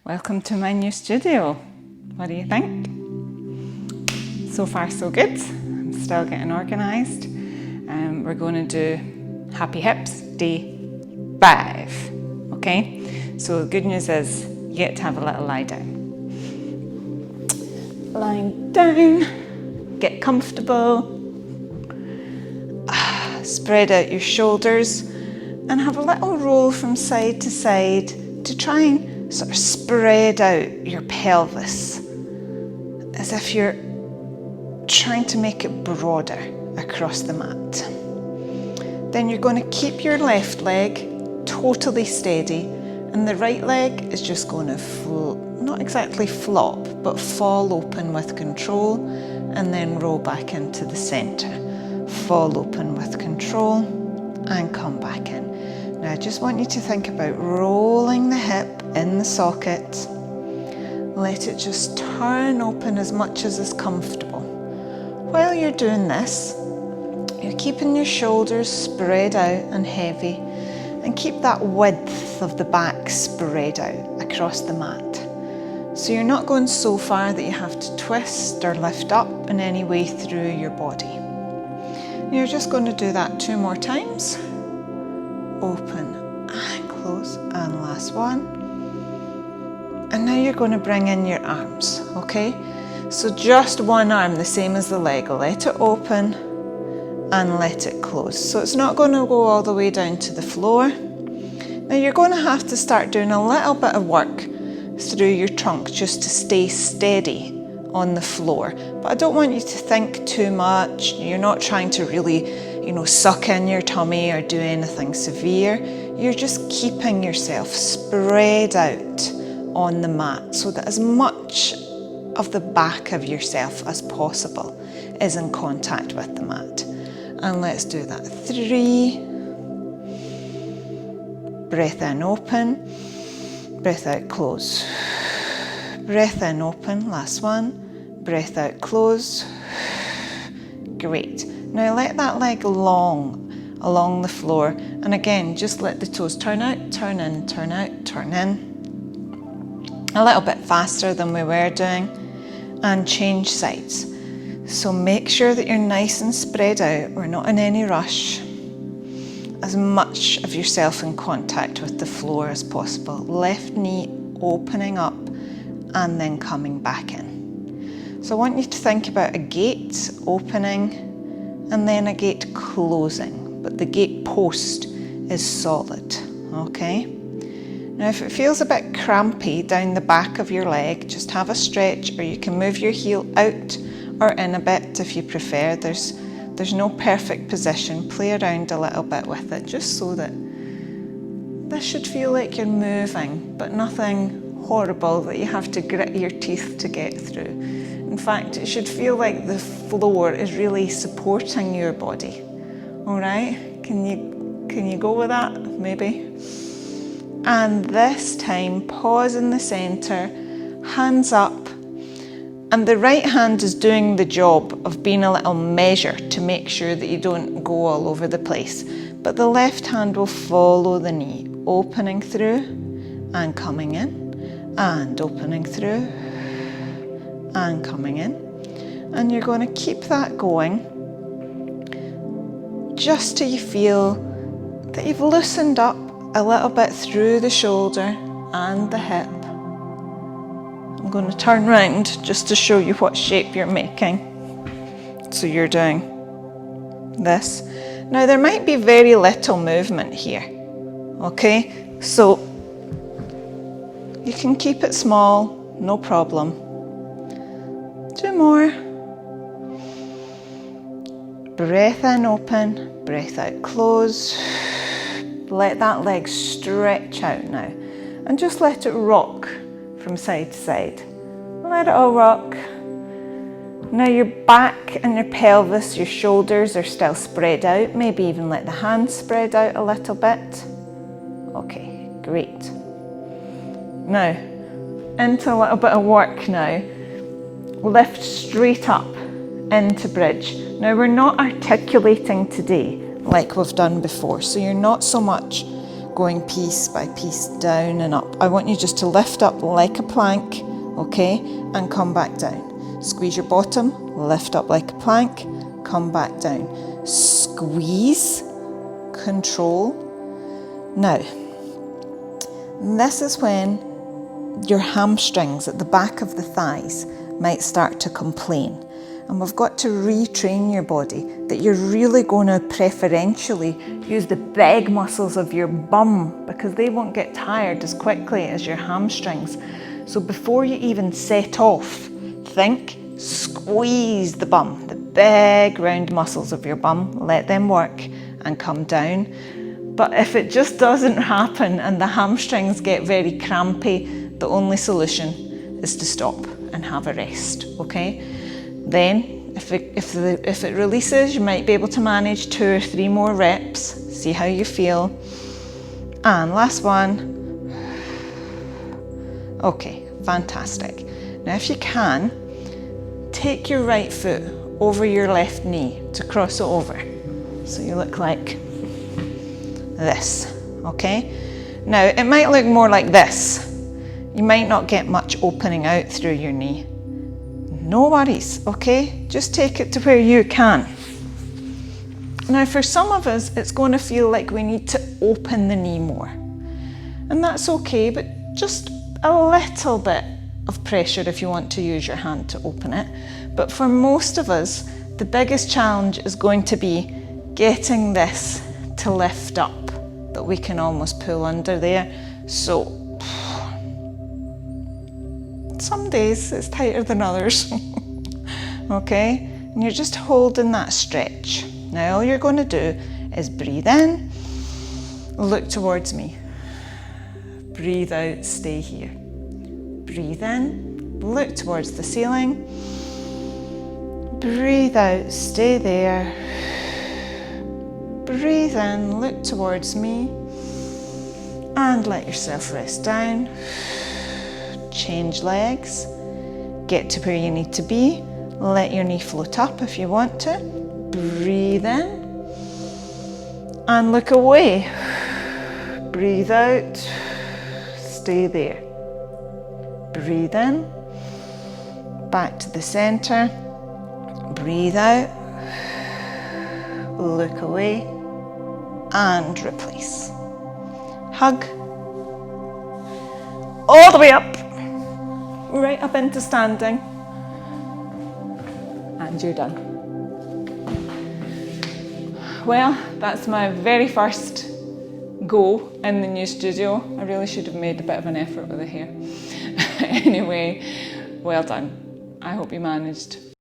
Welcome to my new studio. What do you think? So far so good. I'm still getting organised. We're going to do Happy Hips Day 5. Okay? So the good news is you get to have a little lie down. Lying down, get comfortable, spread out your shoulders and have a little roll from side to side to try and sort of spread out your pelvis as if you're trying to make it broader across the mat. Then you're going to keep your left leg totally steady and the right leg is just going to not exactly flop, but fall open with control and then roll back into the centre. Fall open with control and come back in. Now I just want you to think about rolling the hip in the socket. Let it just turn open as much as is comfortable. While you're doing this, you're keeping your shoulders spread out and heavy and keep that width of the back spread out across the mat. So you're not going so far that you have to twist or lift up in any way through your body. You're just going to do that 2 more times. Open and close, and last one. And now you're going to bring in your arms, okay? So just one arm, the same as the leg. Let it open and let it close. So it's not going to go all the way down to the floor. Now you're going to have to start doing a little bit of work through your trunk just to stay steady on the floor. But I don't want you to think too much. You're not trying to really, suck in your tummy or do anything severe. You're just keeping yourself spread out on the mat so that as much of the back of yourself as possible is in contact with the mat. And let's do that. 3. Breath in, open. Breath out, close. Breath in, open. Last one. Breath out, close. Great. Now let that leg long along the floor. And again, just let the toes turn out, turn in, turn out, turn in. A little bit faster than we were doing. And change sides. So make sure that you're nice and spread out. We're not in any rush. As much of yourself in contact with the floor as possible. Left knee opening up and then coming back in. So I want you to think about a gate opening and then a gate closing, but the gate post is solid, okay? Now if it feels a bit crampy down the back of your leg, just have a stretch, or you can move your heel out or in a bit if you prefer. There's no perfect position. Play around a little bit with it just so that this should feel like you're moving, but nothing horrible that you have to grit your teeth to get through. In fact, it should feel like the floor is really supporting your body. All right? Can you go with that? Maybe. And this time, pause in the center, hands up. And the right hand is doing the job of being a little measure to make sure that you don't go all over the place. But the left hand will follow the knee, opening through and coming in, and opening through and coming in. And you're going to keep that going just till you feel that you've loosened up a little bit through the shoulder and the hip. I'm going to turn round just to show you what shape you're making. So you're doing this. Now there might be very little movement here, okay? So you can keep it small, no problem. 2 more. Breath in, open. Breath out, close. Let that leg stretch out now. And just let it rock from side to side. Let it all rock. Now your back and your pelvis, your shoulders are still spread out. Maybe even let the hands spread out a little bit. Okay, great. Now, into a little bit of work now. Lift straight up into bridge. Now we're not articulating today like we've done before, so you're not so much going piece by piece down and up. I want you just to lift up like a plank, okay, and come back down. Squeeze your bottom, lift up like a plank, come back down. Squeeze, control. Now, this is when your hamstrings at the back of the thighs might start to complain. And we've got to retrain your body that you're really going to preferentially use the big muscles of your bum because they won't get tired as quickly as your hamstrings. So before you even set off, think, squeeze the bum, the big round muscles of your bum, let them work and come down. But if it just doesn't happen and the hamstrings get very crampy, the only solution is to stop and have a rest, okay? Then, if it releases, you might be able to manage 2 or 3 more reps, see how you feel. And last one. Okay, fantastic. Now if you can, take your right foot over your left knee to cross it over. So you look like this, okay? Now it might look more like this. You might not get much opening out through your knee. No worries, okay? Just take it to where you can. Now for some of us, it's going to feel like we need to open the knee more. And that's okay, but just a little bit of pressure if you want to use your hand to open it. But for most of us, the biggest challenge is going to be getting this to lift up, that we can almost pull under there. So some days it's tighter than others, okay? And you're just holding that stretch. Now all you're going to do is breathe in, look towards me. Breathe out, stay here. Breathe in, look towards the ceiling. Breathe out, stay there. Breathe in, look towards me. And let yourself rest down. Change legs, get to where you need to be, let your knee float up if you want to, breathe in and look away, breathe out, stay there, breathe in, back to the centre, breathe out, look away and replace. Hug all the way up, right up into standing, and you're done. Well, that's my very first go in the new studio. I really should have made a bit of an effort with the hair. Anyway, well done. I hope you managed.